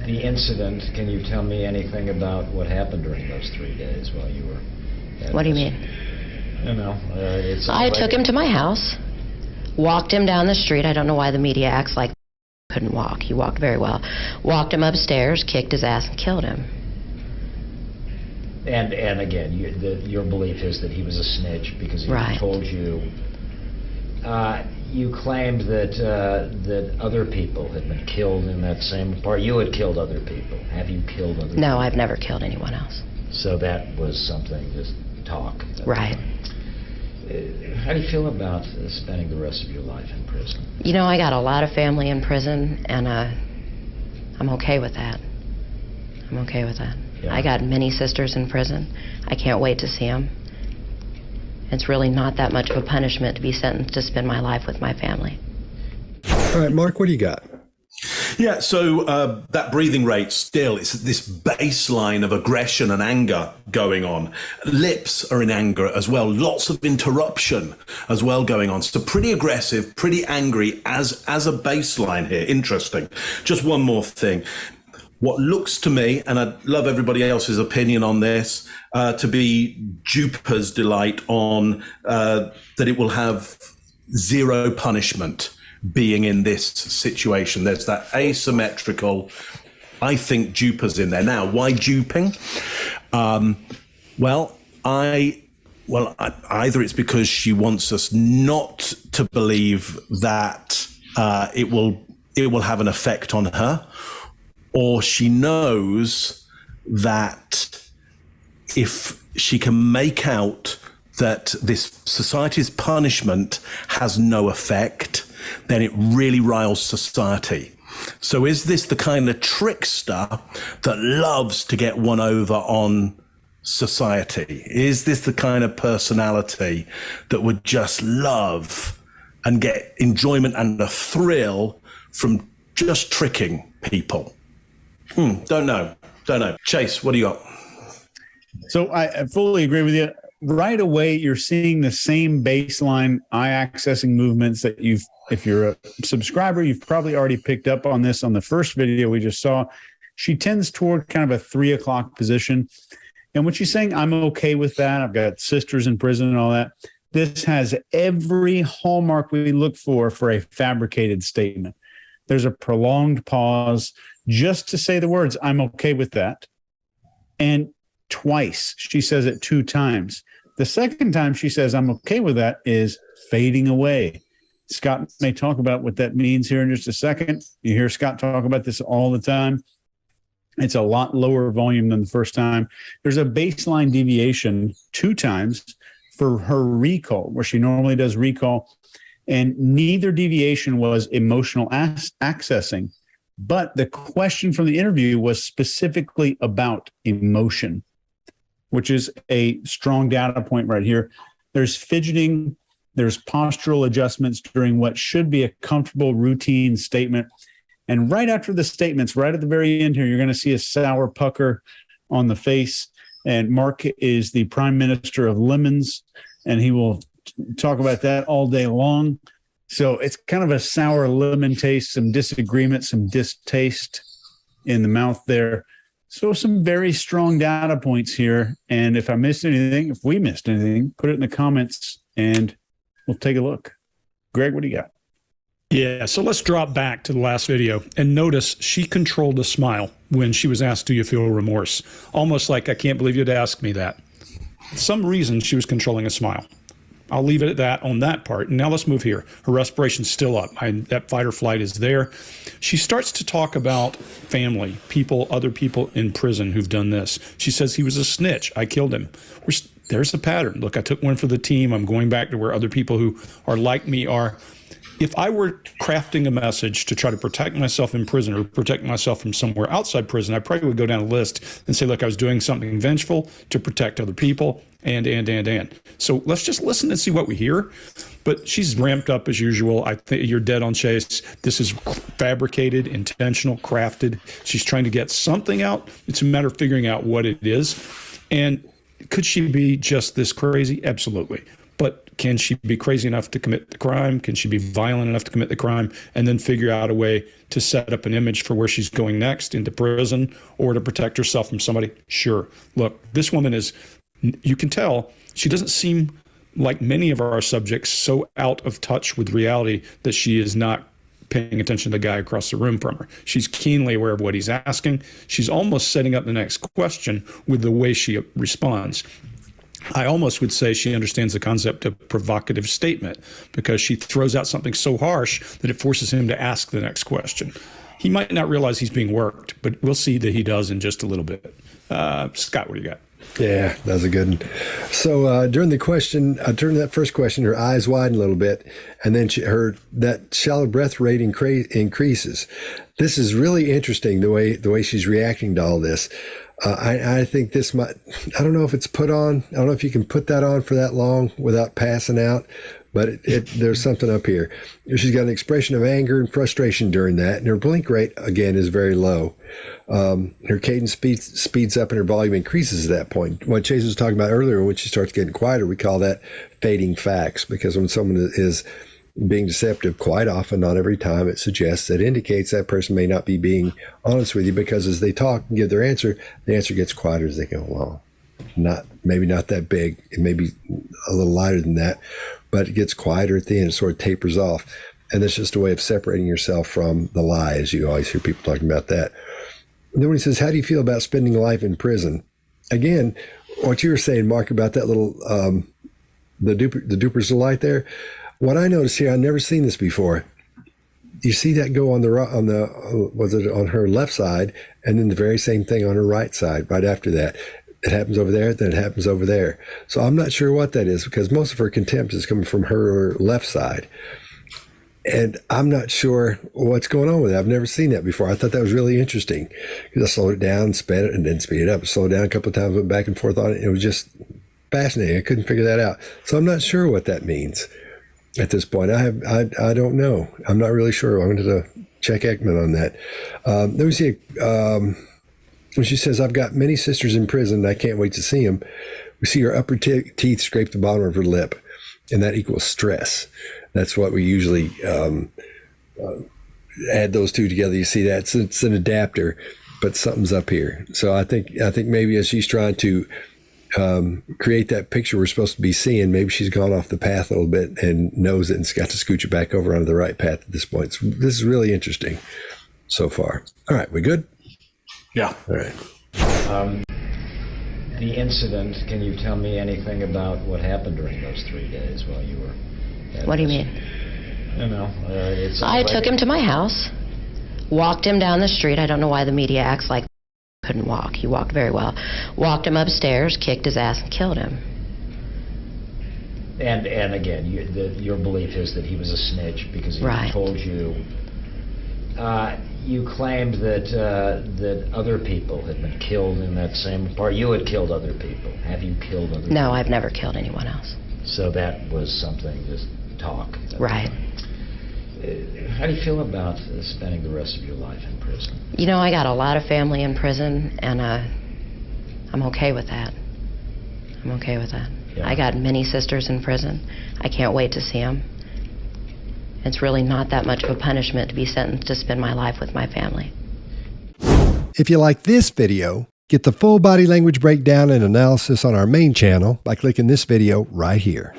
the incident, can you tell me anything about what happened during those 3 days while you were at What do you this? mean? I took him to my house, walked him down the street. I don't know why the media acts like he couldn't walk. He walked very well. Walked him upstairs, kicked his ass, and killed him. And again, your belief is that he was a snitch because he Right. told you. You claimed that other people had been killed in that same part. You had killed other people. Have you killed other people? No, I've never killed anyone else. So that was something, just talk. Right. How do you feel about spending the rest of your life in prison? You know, I got a lot of family in prison, and I'm okay with that. I'm okay with that. Yeah. I got many sisters in prison. I can't wait to see them. It's really not that much of a punishment to be sentenced to spend my life with my family. All right, Mark, what do you got? Yeah, so that breathing rate still, it's this baseline of aggression and anger going on. Lips are in anger as well. Lots of interruption as well going on. So pretty aggressive, pretty angry as a baseline here. Interesting. Just one more thing. What looks to me, and I'd love everybody else's opinion on this, to be Jupiter's delight on that it will have zero punishment being in this situation. There's that asymmetrical, I think Jupiter's in there. Now, why duping? Either it's because she wants us not to believe that it will have an effect on her, or she knows that if she can make out that this society's punishment has no effect, then it really riles society. So is this the kind of trickster that loves to get one over on society? Is this the kind of personality that would just love and get enjoyment and a thrill from just tricking people? Don't know. Chase, what do you got? So I fully agree with you. Right away, you're seeing the same baseline eye accessing movements that if you're a subscriber, you've probably already picked up on this on the first video we just saw. She tends toward kind of a 3 o'clock position. And when she's saying, I'm okay with that, I've got sisters in prison and all that, this has every hallmark we look for a fabricated statement. There's a prolonged pause just to say the words, I'm okay with that. And twice, she says it 2 times. The second time she says, I'm okay with that, is fading away. Scott may talk about what that means here in just a second. You hear Scott talk about this all the time. It's a lot lower volume than the first time. There's a baseline deviation 2 times for her recall, where she normally does recall, and neither deviation was emotional accessing. But the question from the interview was specifically about emotion, which is a strong data point right here. There's fidgeting, there's postural adjustments during what should be a comfortable routine statement. And right after the statements, right at the very end here, you're going to see a sour pucker on the face. And Mark is the Prime Minister of Lemons, and he will talk about that all day long. So it's kind of a sour lemon taste, some disagreement, some distaste in the mouth there. So some very strong data points here. And if I missed anything, if we missed anything, put it in the comments and we'll take a look. Greg, what do you got? Yeah, so let's drop back to the last video and notice she controlled a smile when she was asked, do you feel remorse? Almost like, I can't believe you'd ask me that. For some reason, she was controlling a smile. I'll leave it at that on that part. And now let's move here. Her respiration's still up. That fight or flight is there. She starts to talk about family, people, other people in prison who've done this. She says he was a snitch. I killed him. There's the pattern. Look, I took one for the team. I'm going back to where other people who are like me are. If I were crafting a message to try to protect myself in prison or protect myself from somewhere outside prison, I probably would go down a list and say, look, I was doing something vengeful to protect other people, and. So let's just listen and see what we hear. But she's ramped up as usual. I think you're dead on, Chase. This is fabricated, intentional, crafted. She's trying to get something out. It's a matter of figuring out what it is. And could she be just this crazy? Absolutely. But can she be crazy enough to commit the crime? Can she be violent enough to commit the crime? And then figure out a way to set up an image for where she's going next, into prison, or to protect herself from somebody? Sure. Look, this woman is, you can tell, she doesn't seem like many of our subjects so out of touch with reality that she is not paying attention to the guy across the room from her. She's keenly aware of what he's asking. She's almost setting up the next question with the way she responds. I almost would say she understands the concept of provocative statement, because she throws out something so harsh that it forces him to ask the next question. He might not realize he's being worked, but we'll see that he does in just a little bit. Scott, what do you got? Yeah, that was a good one. So during that first question, her eyes widen a little bit, and then that shallow breath rate increases. This is really interesting, the way she's reacting to all this. I think this might, I don't know if it's put on. I don't know if you can put that on for that long without passing out, but there's something up here. She's got an expression of anger and frustration during that, and her blink rate, again, is very low. Her cadence speeds up and her volume increases at that point. What Chase was talking about earlier, when she starts getting quieter, we call that fading facts, because when someone is being deceptive, quite often, not every time, it indicates that person may not be being honest with you, because as they talk and give their answer, the answer gets quieter as they go along. Maybe not that big. It may be a little lighter than that, but it gets quieter at the end. It sort of tapers off. And that's just a way of separating yourself from the lie, as you always hear people talking about that. And then when he says, how do you feel about spending life in prison? Again, what you were saying, Mark, about that little, the duper's delight there. What I noticed here, I've never seen this before. You see that go on on her left side, and then the very same thing on her right side, right after that. It happens over there, then it happens over there. So I'm not sure what that is, because most of her contempt is coming from her left side. And I'm not sure what's going on with it. I've never seen that before. I thought that was really interesting, because I slowed it down, sped it, and then speed it up. Slowed it down a couple of times, went back and forth on it. It was just fascinating. I couldn't figure that out. So I'm not sure what that means at this point. I don't know. I'm not really sure. I'm going to check Ekman on that. Let me see. When she says, I've got many sisters in prison, and I can't wait to see them, we see her upper teeth scrape the bottom of her lip, and that equals stress. That's what we usually add those two together. You see that it's an adapter, but something's up here. So I think maybe as she's trying to create that picture we're supposed to be seeing, maybe she's gone off the path a little bit and knows it and's got to scooch it back over onto the right path at this point. So this is really interesting so far. All right, we good? Yeah. All right. The incident, can you tell me anything about what happened during those 3 days while you were... What do you mean? I took him to my house, walked him down the street. I don't know why the media acts like he couldn't walk. He walked very well. Walked him upstairs, kicked his ass, and killed him. And again, your belief is that he was a snitch because he Right. told you... you claimed that other people had been killed in that same part. You had killed other people. Have you killed other people? No, I've never killed anyone else. So that was something, just talk. Right. How do you feel about spending the rest of your life in prison? You know, I got a lot of family in prison, and I'm okay with that. I'm okay with that. Yeah. I got many sisters in prison. I can't wait to see them. It's really not that much of a punishment to be sentenced to spend my life with my family. If you like this video, get the full body language breakdown and analysis on our main channel by clicking this video right here.